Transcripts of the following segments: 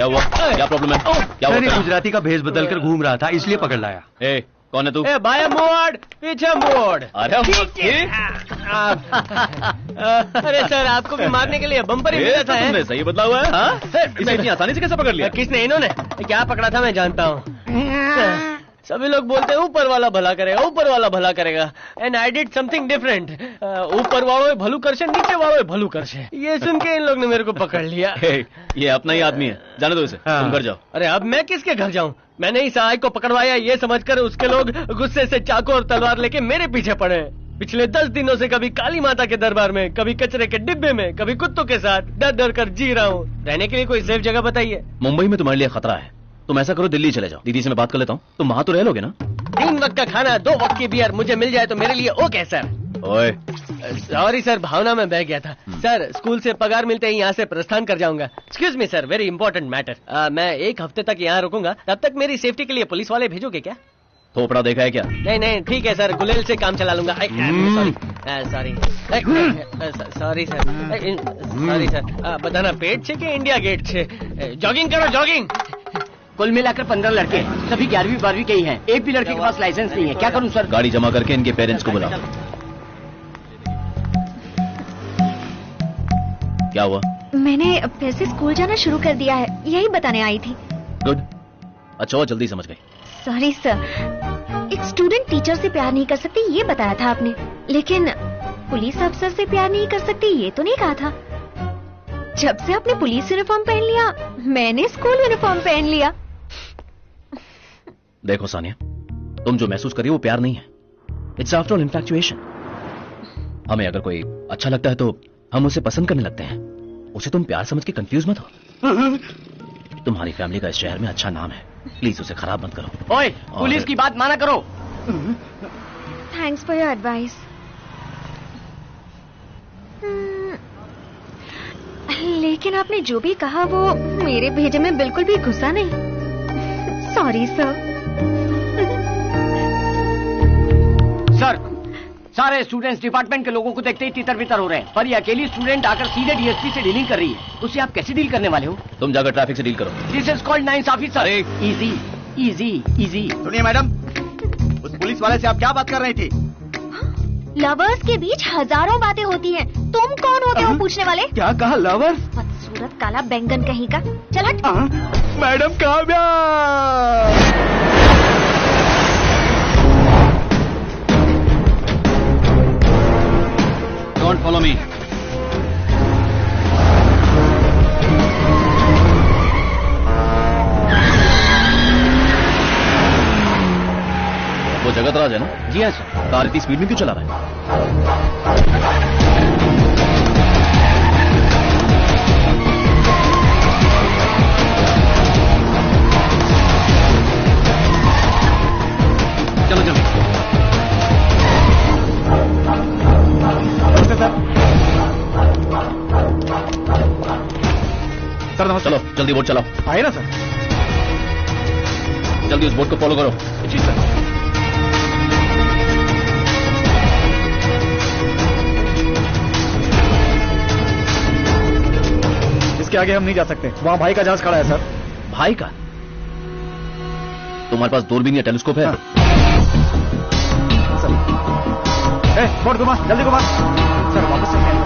हुआ? क्या प्रॉब्लम है? क्या हुआ? गुजराती का भेष बदल कर घूम रहा था, इसलिए पकड़ लाया। ए, कौन है तू? बाया मोड़, पीछे मोड़। अरे अरे सर, आपको भी मारने के लिए बम्पर ही मिला था। तुमने सही बदला हुआ है। हाँ? इसे इतनी आसानी से कैसे पकड़ लिया? किसने? इन्होंने। क्या पकड़ा था मैं जानता हूँ। सभी लोग बोलते हैं ऊपर वाला भला करेगा, ऊपर वाला भला करेगा। And I did something different. ऊपर वालों भलू करशे, नीचे वालों भलू करशे। ये सुन के इन लोग ने मेरे को पकड़ लिया। ये अपना ही आदमी है, जाने दो इसे। तुम घर जाओ। अरे अब मैं किसके घर जाऊं? मैंने ही सहायक को पकड़वाया, ये समझकर उसके लोग गुस्से से चाकू और तलवार लेके मेरे पीछे पड़े। पिछले 10 दिनों से कभी काली माता के दरबार में, कभी कचरे के डिब्बे में, कभी कुत्तों के साथ डर डर कर जी रहा हूँ। रहने के लिए कोई सेफ जगह बताइए। मुंबई में तुम्हारे लिए खतरा है। तुम ऐसा करो, दिल्ली चले जाओ। दीदी से मैं बात कर लेता हूँ। तुम वहां तो रह लोगे ना? 3 वक्त का खाना, 2 वक्त की बियर मुझे मिल जाए तो मेरे लिए ओके सर। ओए सॉरी सर, भावना में बह गया था। सर, स्कूल से पगार मिलते ही यहाँ से प्रस्थान कर जाऊंगा। Excuse me sir, very important matter. मैं 1 हफ्ते तक यहाँ रुकूंगा। तब तक मेरी सेफ्टी के लिए पुलिस वाले भेजोगे क्या? थोपड़ा देखा है क्या? नहीं नहीं, ठीक है सर, गुलेल से काम चला लूंगा। सॉरी सॉरी सर, बताना पेट छे कि इंडिया गेट छे? जॉगिंग करो, जॉगिंग। कुल मिलाकर 15 लड़के, सभी 11वीं 12वीं के ही हैं। एक भी लड़के के पास लाइसेंस नहीं है। क्या करूं सर? गाड़ी जमा करके इनके पेरेंट्स को बुलाओ। क्या हुआ? मैंने फिर से स्कूल जाना शुरू कर दिया है, यही बताने आई थी। गुड, अच्छा जल्दी समझ गई। सॉरी सर, एक स्टूडेंट टीचर से प्यार नहीं कर सकती ये बताया था आपने, लेकिन पुलिस अफसर से प्यार नहीं कर सकती ये तो नहीं कहा था। जब से आपने पुलिस यूनिफॉर्म पहन लिया, मैंने स्कूल यूनिफॉर्म पहन लिया। देखो सानिया, तुम जो महसूस कर रही हो वो प्यार नहीं है। It's after all इन्फैक्चुएशन। हमें अगर कोई अच्छा लगता है तो हम उसे पसंद करने लगते हैं। उसे तुम प्यार समझ के कंफ्यूज मत हो। तुम्हारी फैमिली का इस शहर में अच्छा नाम है, प्लीज उसे खराब मत करो। ओए, पुलिस की बात माना करो। Thanks for your advice. लेकिन आपने जो भी कहा वो मेरे भेजे में बिल्कुल भी घुसा नहीं। Sorry sir. सर, सारे स्टूडेंट्स डिपार्टमेंट के लोगों को देखते ही तितर बितर हो रहे हैं, पर ये अकेली स्टूडेंट आकर सीधे डीएसपी से डीलिंग कर रही है। उससे आप कैसे डील करने वाले हो? तुम जाकर ट्रैफिक से डील करो। दिस इज कॉल्ड नाइंसाफी सर। Easy easy easy. सुनिए मैडम, उस पुलिस वाले से आप क्या बात कर रही थी? लवर्स के बीच हजारों बातें होती हैं। तुम कौन होते हो पूछने वाले? क्या कहा? लवर्स? बदसूरत काला बैंगन कहीं का। चल हट। Madam Kavya! Don't follow me. वो जगत राज है ना? जी हाँ सर। कार इतनी स्पीड में क्यों चला रहा है? चलो चलो। सर नमस्ते। चलो जल्दी बोट चलाओ। आए ना सर। जल्दी उस बोट को फॉलो करो। जी सर। इसके आगे हम नहीं जा सकते, वहाँ भाई का जहाज खड़ा है सर। भाई का? तुम्हारे पास दूरबीन या टेलीस्कोप है? हाँ। सर, बोट घुमा, जल्दी घुमा। सर वापस चलते हैं।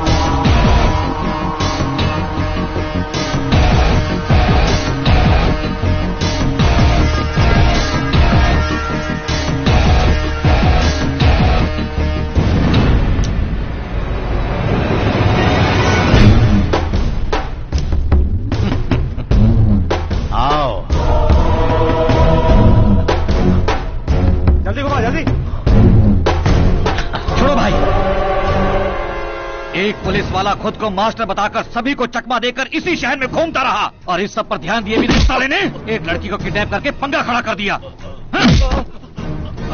पुलिस वाला खुद को मास्टर बताकर सभी को चकमा देकर इसी शहर में घूमता रहा, और इस सब पर ध्यान दिए भी नहीं साले ने एक लड़की को किडनैप करके पंगा खड़ा कर दिया।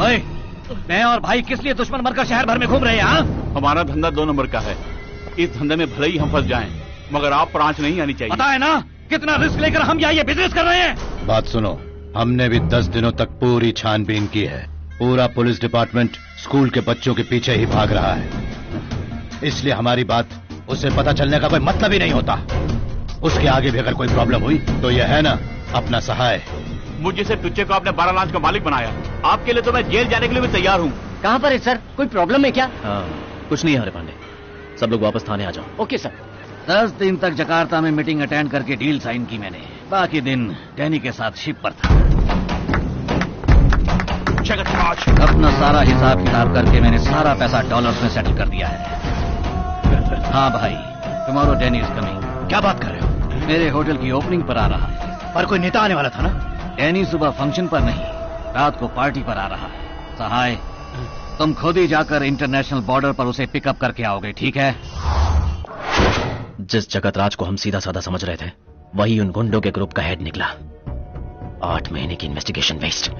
ओए, मैं और भाई किस लिए दुश्मन बनकर शहर भर में घूम रहे हैं? हमारा धंधा 2 नंबर का है। इस धंधे में भले ही हम फंस जाएं, मगर आप पर आंच नहीं आनी चाहिए। पता है ना कितना रिस्क लेकर हम यहाँ ये बिजनेस कर रहे हैं। बात सुनो, हमने भी 10 दिनों तक पूरी छानबीन की है। पूरा पुलिस डिपार्टमेंट स्कूल के बच्चों के पीछे ही भाग रहा है, इसलिए हमारी बात उसे पता चलने का कोई मतलब ही नहीं होता। उसके आगे भी अगर कोई प्रॉब्लम हुई तो यह है ना अपना सहाय। मुझे से टुच्चे को आपने 12 लाख का मालिक बनाया, आपके लिए तो मैं जेल जाने के लिए भी तैयार हूँ। कहाँ पर है सर? कोई प्रॉब्लम है क्या? हाँ, कुछ नहीं है हरे पांडे, सब लोग वापस थाने आ जाओ। Okay sir. 10 दिन तक जकार्ता में मीटिंग अटेंड करके डील साइन की मैंने, बाकी दिन डैनी के साथ शिप पर था। अपना सारा हिसाब किताब करके मैंने सारा पैसा डॉलर्स में सेटल कर दिया है। हाँ भाई, टुमारो डैनी इज कमिंग। क्या बात कर रहे हो? मेरे होटल की ओपनिंग पर आ रहा है। पर कोई नेता आने वाला था ना? डैनी सुबह फंक्शन पर नहीं, रात को पार्टी पर आ रहा है। सहाय, तुम खुद ही जाकर इंटरनेशनल बॉर्डर पर उसे पिकअप करके आओगे, ठीक है? जिस जगत राज को हम सीधा साधा समझ रहे थे, वही उन गुंडों के ग्रुप का हेड निकला। 8 महीने की इन्वेस्टिगेशन वेस्ट।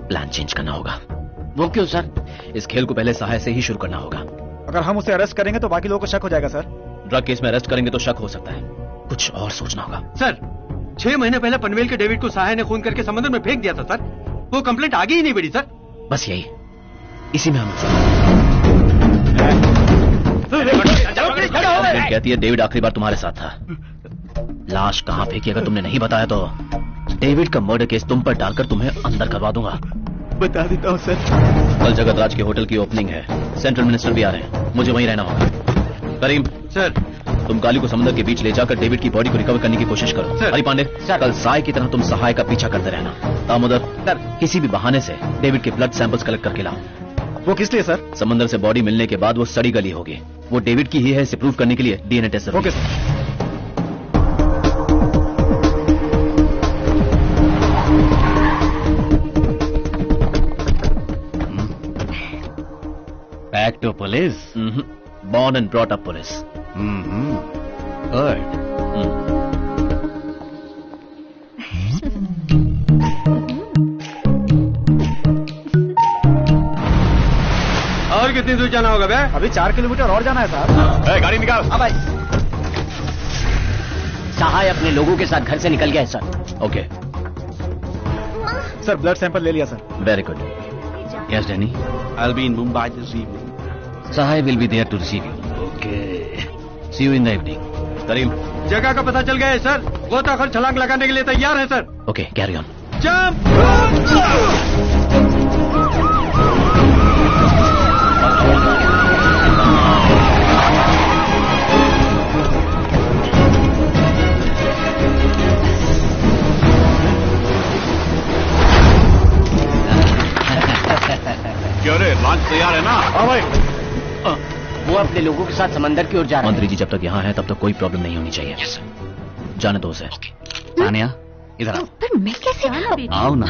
प्लान चेंज करना होगा। वो क्यों सर? इस खेल को पहले सहाय से ही शुरू करना होगा। अगर हम उसे अरेस्ट करेंगे तो बाकी लोगों को शक हो जाएगा सर। ड्रग केस में अरेस्ट करेंगे तो शक हो सकता है, कुछ और सोचना होगा। सर, 6 महीने पहले पनवेल के डेविड को सहाय ने खून करके समुद्र में फेंक दिया था सर। वो कंप्लेंट आगे ही नहीं बढ़ी सर। बस यही, इसी में हम कहती है डेविड आखिरी बार तुम्हारे साथ था। लाश कहाँ फेंकी अगर तुमने नहीं बताया तो डेविड का मर्डर केस तुम पर डालकर तुम्हें अंदर करवा दूंगा। बता देता हूँ सर। कल जगत राज के होटल की ओपनिंग है, सेंट्रल मिनिस्टर भी आ रहे हैं, मुझे वहीं रहना होगा। करीम सर, तुम काली को समुद्र के बीच ले जाकर डेविड की बॉडी को रिकवर करने की कोशिश करो। सर। हरी पांडे, कल साय की तरह तुम सहाय का पीछा करते रहना। दामोदर सर, किसी भी बहाने से डेविड के ब्लड सैंपल्स कलेक्ट करके लाओ। वो किस लिए सर? समुद्र से बॉडी मिलने के बाद वो सड़ी गली होगी, वो डेविड की ही है, इसे प्रूव करने के लिए डीएनए टेस्ट जरूरी ओके है। Sir. Back to police. Born and brought up police. Good. और कितनी दूर जाना होगा बे? अभी 4 किलोमीटर और जाना है साहब। गाड़ी निकाल। हाँ भाई। सहाय अपने लोगों के साथ घर से निकल गया है sir. Okay, sir blood sample ले लिया sir. Very good. Yes Danny, I'll be in Mumbai this evening. Sahay will be there to receive you. Okay, see you in the evening. Karim, जगह का पता चल गया है सर। वो तो आखिर छलांग लगाने के लिए तैयार है sir. Okay, carry on. Jump. क्यों रे, लॉन्च तैयार है ना? हाँ भाई। वो अपने लोगों के साथ समंदर की ओर जा रहा है। मंत्री जी जब तक यहाँ है तब तक कोई प्रॉब्लम नहीं होनी चाहिए। जाने दो उसे। तानिया, इधर आओ। पर मैं कैसे? आओ ना।